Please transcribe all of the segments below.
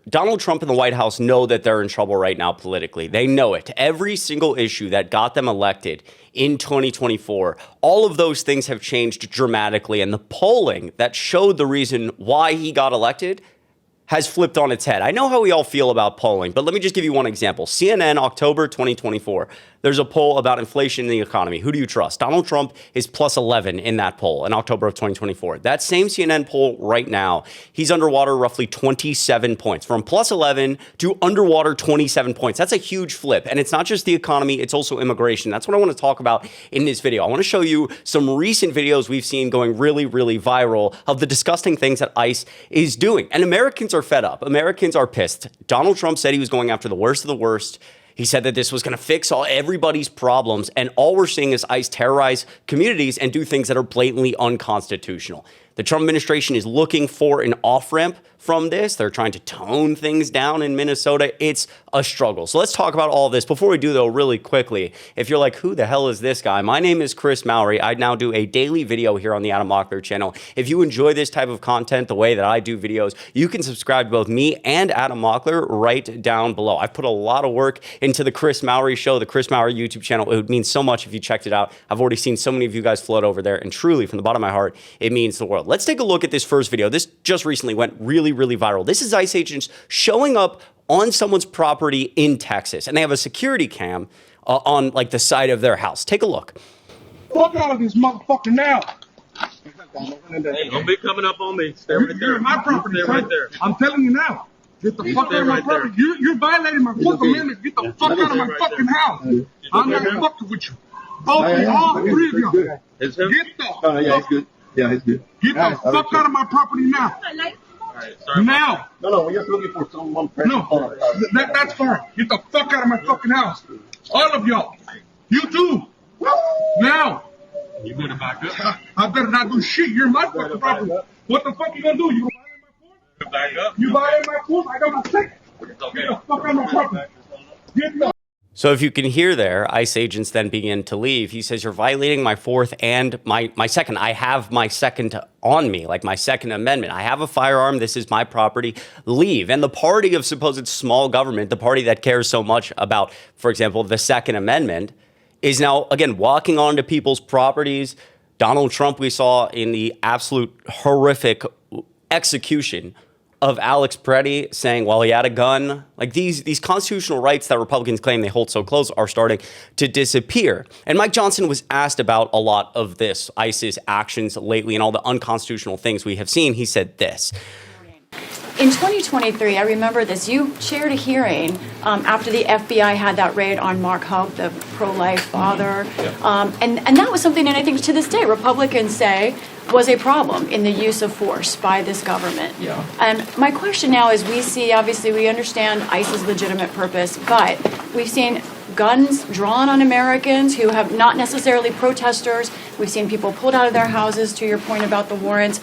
Donald Trump and the White House know that they're in trouble right now politically. They know it. Every single issue that got them elected in 2024, all of those things have changed dramatically. And the polling that showed the reason why he got elected has flipped on its head. I know how we all feel about polling, but let me just give you one example. CNN, October 2024. There's a poll about inflation in the economy. Who do you trust? Donald Trump is plus 11 in that poll in October of 2024. That same CNN poll right now, he's underwater roughly 27 points, from plus 11 to underwater 27 points. That's a huge flip. And it's not just the economy, it's also immigration. That's what I want to talk about in this video. I want to show you some recent videos we've seen going really, really viral of the disgusting things that ICE is doing. And Americans are fed up. Americans are pissed. Donald Trump said he was going after the worst of the worst. He said that this was going to fix everybody's problems, and all we're seeing is ICE terrorize communities and do things that are blatantly unconstitutional. The Trump administration is looking for an off-ramp from this. They're trying to tone things down in Minnesota. It's a struggle. So let's talk about all of this. Before we do, though, really quickly, if you're like, who the hell is this guy? My name is Chris Mowrey. I now do a daily video here on the Adam Mockler channel. If you enjoy this type of content, the way that I do videos, you can subscribe to both me and Adam Mockler right down below. I've put a lot of work into the Chris Mowrey show, the Chris Mowrey YouTube channel. It would mean so much if you checked it out. I've already seen so many of you guys float over there, and truly, from the bottom of my heart, it means the world. Let's take a look at this first video. This just recently went really, really viral. This is ICE agents showing up on someone's property in Texas, and they have a security cam on like the side of their house. Take a look. Fuck out of this motherfucker now. Hey, don't be coming up on me. Stay right there. You're in my property, Stay right there. I'm telling you now. Get the fuck out of my property. You're violating my Fourth Amendment. Get the fuck out of my fucking house. I'm not fucking with you. Both of you, all three of you. Get the fuck out of my property now. Now. No, we're just looking for someone. No, that's fine. Get the fuck out of my fucking house. All of y'all. You too. Now. You better back up. I better not do shit. You're in my fucking property. What the fuck you gonna do? You gonna violate my court? Back up. You violate my court? I got my check. Okay. Get the fuck out of my property. Get the So if you can hear there, ICE agents then begin to leave. He says, you're violating my fourth and my second. I have my second on me, like my Second Amendment. I have a firearm. This is my property. Leave. And the party of supposed small government, the party that cares so much about, for example, the Second Amendment, is now, again, walking onto people's properties. Donald Trump, we saw in the absolute horrific execution of Alex Preddy, saying, well, he had a gun. Like these constitutional rights that Republicans claim they hold so close are starting to disappear. And Mike Johnson was asked about a lot of this, ICE's actions lately and all the unconstitutional things we have seen. He said this. In 2023, I remember this, you chaired a hearing after the FBI had that raid on Mark Hub, the pro-life father. And that was something that I think to this day Republicans say was a problem in the use of force by this government. Yeah. And my question now is, obviously we understand ICE's legitimate purpose, but we've seen guns drawn on Americans who have not necessarily protesters. We've seen people pulled out of their houses, to your point about the warrants.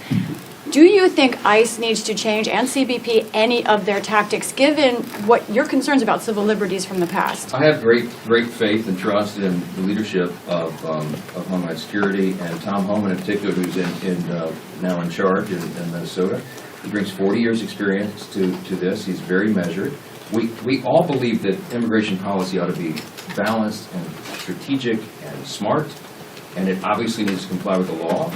Do you think ICE needs to change, and CBP, any of their tactics, given what your concerns about civil liberties from the past? I have great faith and trust in the leadership of Homeland Security and Tom Homan in particular, who's now in charge in Minnesota. He brings 40 years experience to this. He's very measured. We all believe that immigration policy ought to be balanced and strategic and smart, and it obviously needs to comply with the law.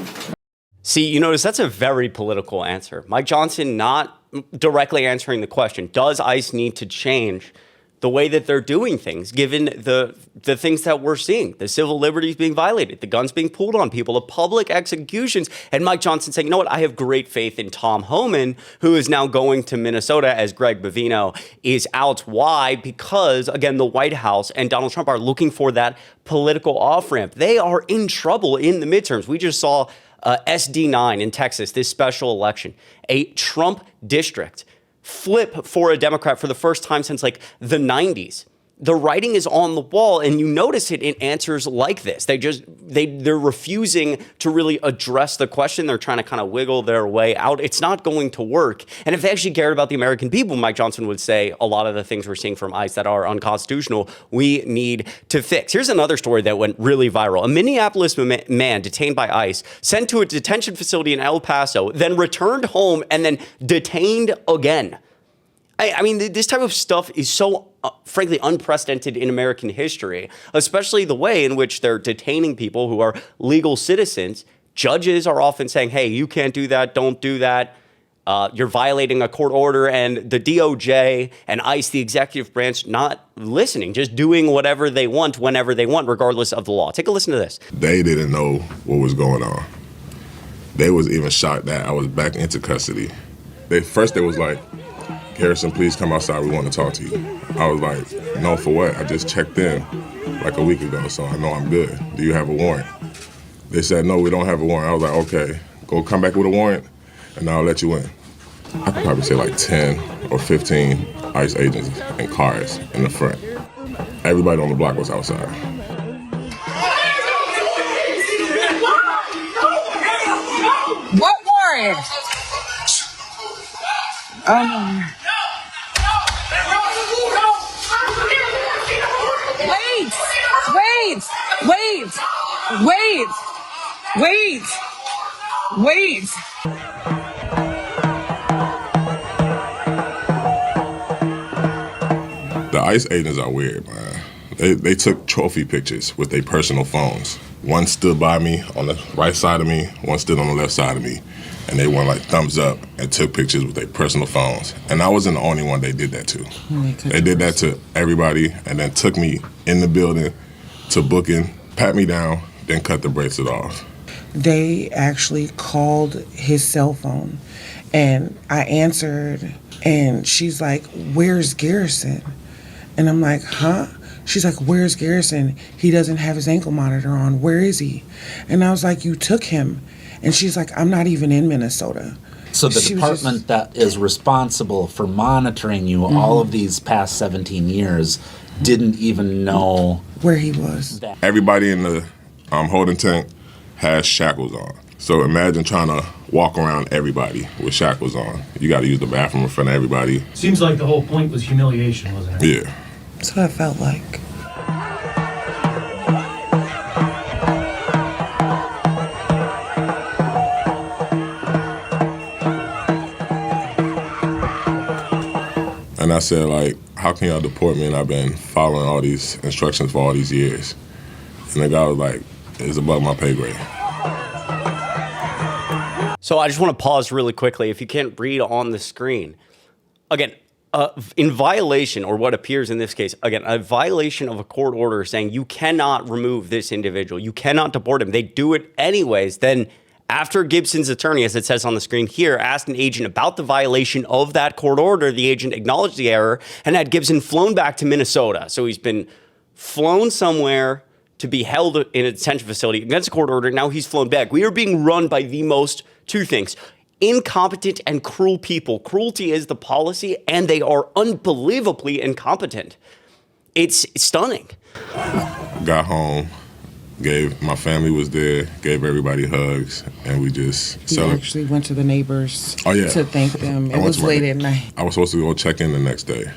See, you notice that's a very political answer. Mike Johnson not directly answering the question, does ICE need to change the way that they're doing things, given the things that we're seeing, the civil liberties being violated, the guns being pulled on people, the public executions, and Mike Johnson saying, you know what, I have great faith in Tom Homan, who is now going to Minnesota as Greg Bovino is out. Why? Because, again, the White House and Donald Trump are looking for that political off-ramp. They are in trouble in the midterms. We just saw SD9 in Texas, this special election, a Trump district flip for a Democrat for the first time since like the 90s. The writing is on the wall, and you notice it in answers like this. They're refusing to really address the question. They're trying to kind of wiggle their way out. It's not going to work. And if they actually cared about the American people, Mike Johnson would say a lot of the things we're seeing from ICE that are unconstitutional, we need to fix. Here's another story that went really viral. A Minneapolis man detained by ICE, sent to a detention facility in El Paso, then returned home and then detained again. I mean, this type of stuff is so, frankly, unprecedented in American history, especially the way in which they're detaining people who are legal citizens. Judges are often saying, hey, you can't do that, don't do that. You're violating a court order, and the DOJ and ICE, the executive branch, not listening, just doing whatever they want, whenever they want, regardless of the law. Take a listen to this. They didn't know what was going on. They was even shocked that I was back into custody. First they was like, Harrison, please come outside, we want to talk to you. I was like, no, for what? I just checked in like a week ago, so I know I'm good. Do you have a warrant? They said, no, we don't have a warrant. I was like, okay, go come back with a warrant, and I'll let you in. I could probably say like 10 or 15 ICE agents and cars in the front. Everybody on the block was outside. What warrant? Wait. The ICE agents are weird, man. They took trophy pictures with their personal phones. One stood by me on the right side of me, one stood on the left side of me, and they went like thumbs up and took pictures with their personal phones. And I wasn't the only one they did that to. They did that to everybody, and then took me in the building to booking, pat me down, then cut the bracelet off. They actually called his cell phone, and I answered, and she's like, where's Garrison? And I'm like, huh? She's like, where's Garrison? He doesn't have his ankle monitor on. Where is he? And I was like, you took him. And she's like, I'm not even in Minnesota. So the She was department that is responsible for monitoring you all of these past 17 years didn't even know where he was. Everybody in the holding tank has shackles on. So imagine trying to walk around everybody with shackles on. You got to use the bathroom in front of everybody. Seems like the whole point was humiliation, wasn't it? Yeah. That's what I felt like. And I said, like, how can y'all deport me? And I've been following all these instructions for all these years. And the guy was like, it's above my pay grade. So I just want to pause really quickly. If you can't read on the screen, again, in violation, or what appears in this case, again, a violation of a court order saying you cannot remove this individual, you cannot deport him. They do it anyways. Then after Gibson's attorney, as it says on the screen here, asked an agent about the violation of that court order, the agent acknowledged the error and had Gibson flown back to Minnesota. So he's been flown somewhere to be held in a detention facility against a court order. Now he's flown back. We are being run by the most, two things, incompetent and cruel people. Cruelty is the policy, and they are unbelievably incompetent. It's stunning. Got home, my family was there, gave everybody hugs, and we just He actually went to the neighbors to thank them. It was late at night. I was supposed to go check in the next day.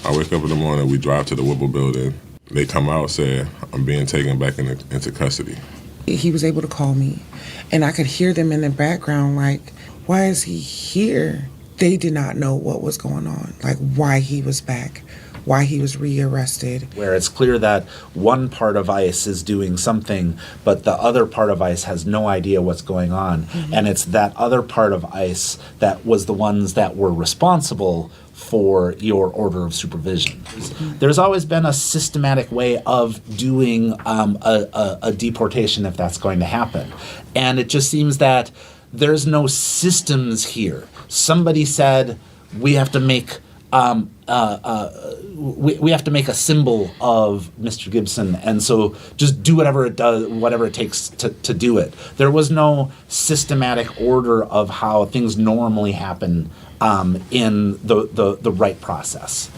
I wake up in the morning, we drive to the Whipple building. They come out and say, I'm being taken back into custody. He was able to call me, and I could hear them in the background like, why is he here? They did not know what was going on, like why he was back, why he was rearrested. where it's clear that one part of ICE is doing something, but the other part of ICE has no idea what's going on. And it's that other part of ICE that was the ones that were responsible for your order of supervision. There's always been a systematic way of doing a deportation if that's going to happen. And it just seems that there's no systems here. Somebody said we have to make we have to make a symbol of Mr. Gibson, and so just do whatever it takes to do it. There was no systematic order of how things normally happen in the right process.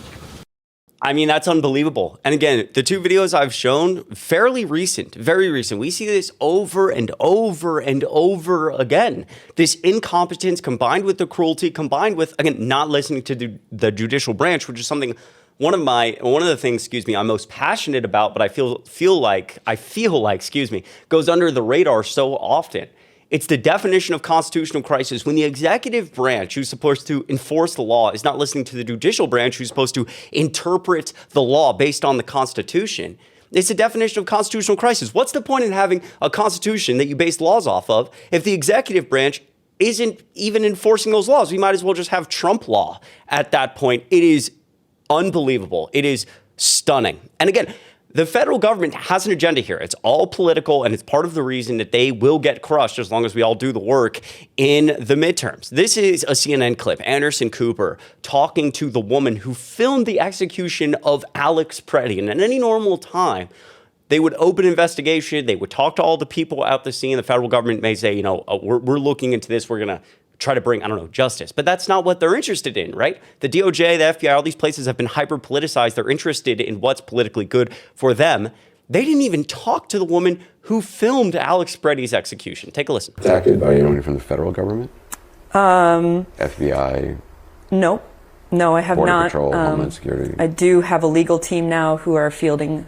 I mean, that's unbelievable. And again, the two videos I've shown, fairly recent, very recent. We see this over and over and over again. This incompetence combined with the cruelty, combined with, again, not listening to the judicial branch, which is something, one of the things, I'm most passionate about, but I feel like, goes under the radar so often, It's the definition of constitutional crisis when the executive branch, who's supposed to enforce the law, is not listening to the judicial branch, who's supposed to interpret the law based on the Constitution. It's the definition of constitutional crisis. What's the point in having a constitution that you base laws off of if the executive branch isn't even enforcing those laws? We might as well just have Trump law at that point. It is unbelievable. It is stunning. And again, the federal government has an agenda here. It's all political, and it's part of the reason that they will get crushed as long as we all do the work in the midterms. This is a CNN clip. Anderson Cooper talking to the woman who filmed the execution of Alex Preddy. And at any normal time, they would open an investigation. They would talk to all the people out the scene. The federal government may say, we're looking into this. We're going to try to bring, justice. But that's not what they're interested in, right? The DOJ, the FBI, all these places have been hyper-politicized. They're interested in what's politically good for them. They didn't even talk to the woman who filmed Alex Preddy's execution. Take a listen. Acted by anyone from the federal government? FBI? No, I have Border not. Patrol, Homeland Security? I do have a legal team now who are fielding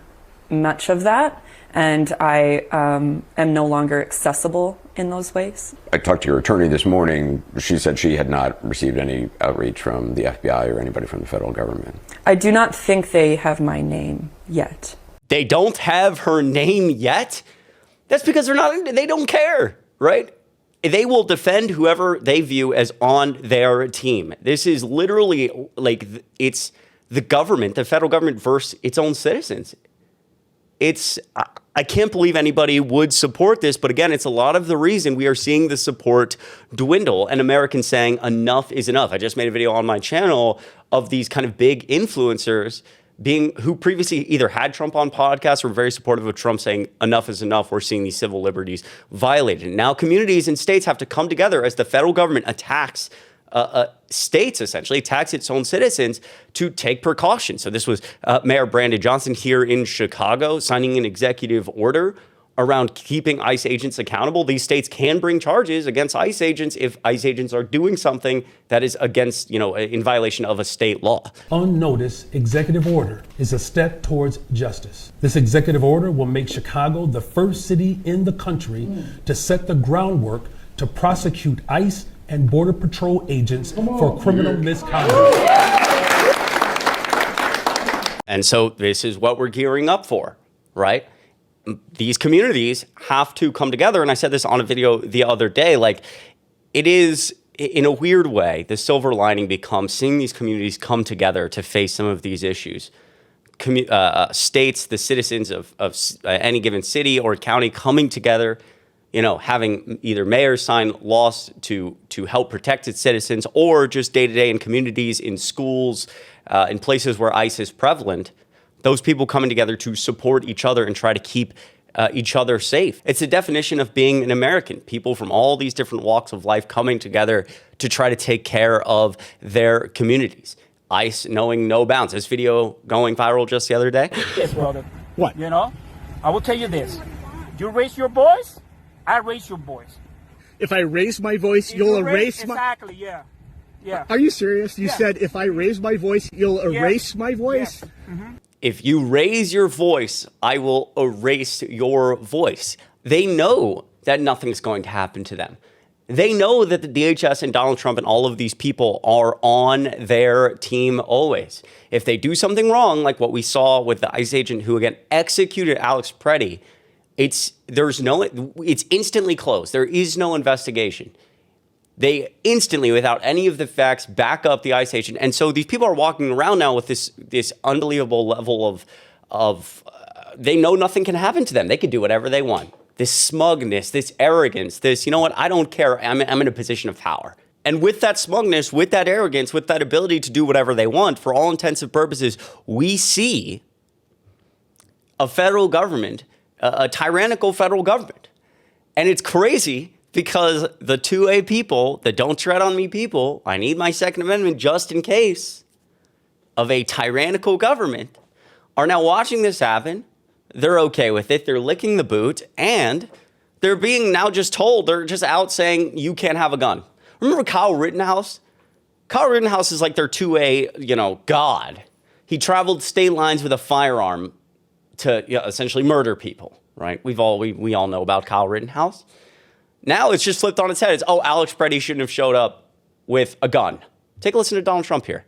much of that, and I am no longer accessible in those ways. I talked to your attorney this morning. She said she had not received any outreach from the FBI or anybody from the federal government. I do not think they have my name yet. They don't have her name yet? That's because they don't care, right? They will defend whoever they view as on their team. This is literally it's the government, the federal government versus its own citizens. I can't believe anybody would support this, but again, it's a lot of the reason we are seeing the support dwindle and Americans saying enough is enough. I just made a video on my channel of these kind of big influencers who previously either had Trump on podcasts or were very supportive of Trump saying enough is enough. We're seeing these civil liberties violated. Now communities and states have to come together as the federal government attacks states, essentially attacks its own citizens to take precautions. So this was Mayor Brandon Johnson here in Chicago signing an executive order around keeping ICE agents accountable. These states can bring charges against ICE agents if ICE agents are doing something that is against, in violation of a state law. Unnoticed executive order is a step towards justice. This executive order will make Chicago the first city in the country to set the groundwork to prosecute ICE and Border Patrol agents for criminal misconduct. And so this is what we're gearing up for, right? These communities have to come together. And I said this on a video the other day, it is, in a weird way, the silver lining becomes seeing these communities come together to face some of these issues. States, the citizens of any given city or county coming together, having either mayors sign laws to help protect its citizens or just day-to-day in communities, in schools, in places where ICE is prevalent, those people coming together to support each other and try to keep each other safe. It's the definition of being an American. People from all these different walks of life coming together to try to take care of their communities. ICE knowing no bounds. This video going viral just the other day. Yes, brother. What? I will tell you this. You raise your voice, I raise your voice. If I raise my voice, you'll erase my... Exactly, yeah. Yeah. Are you serious? You said if I raise my voice, you'll erase my voice? Yes. Mm-hmm. If you raise your voice, I will erase your voice. They know that nothing's going to happen to them. They know that the DHS and Donald Trump and all of these people are on their team always. If they do something wrong, like what we saw with the ICE agent who, again, executed Alex Preddy, it's instantly closed. There is no investigation. They instantly, without any of the facts, back up the ICE agent. And so these people are walking around now with this unbelievable level of they know nothing can happen to them. They can do whatever they want. This smugness, this arrogance, this, I don't care. I'm in a position of power. And with that smugness, with that arrogance, with that ability to do whatever they want, for all intents and purposes, we see a federal government, a tyrannical federal government. And it's crazy because the 2A people, the don't tread on me people, I need my Second Amendment just in case of a tyrannical government, are now watching this happen. They're okay with it. They're licking the boot, and they're being now just told, they're just out saying, you can't have a gun. Remember Kyle Rittenhouse? Kyle Rittenhouse is like their 2A, god. He traveled state lines with a firearm to essentially murder people, right? We all know about Kyle Rittenhouse. Now it's just flipped on its head. It's, oh, Alex Preddy shouldn't have showed up with a gun. Take a listen to Donald Trump here.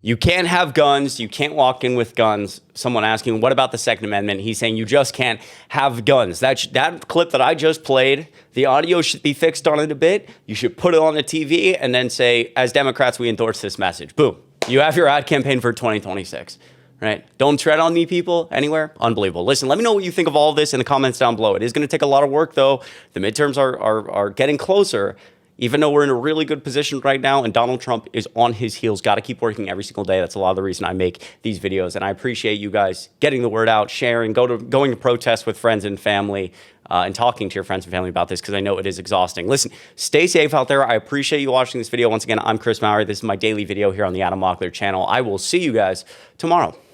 You can't have guns. You can't walk in with guns. Someone asking, what about the Second Amendment? He's saying you just can't have guns. That clip that I just played, the audio should be fixed on it a bit. You should put it on the TV and then say, as Democrats, we endorse this message. Boom. You have your ad campaign for 2026. Right? Don't tread on me, people, anywhere. Unbelievable. Listen, let me know what you think of all of this in the comments down below. It is going to take a lot of work, though. The midterms are getting closer, even though we're in a really good position right now, and Donald Trump is on his heels. Got to keep working every single day. That's a lot of the reason I make these videos, and I appreciate you guys getting the word out, sharing, going to protests with friends and family, and talking to your friends and family about this, because I know it is exhausting. Listen, stay safe out there. I appreciate you watching this video. Once again, I'm Chris Mowrey. This is my daily video here on the Adam Mockler channel. I will see you guys tomorrow.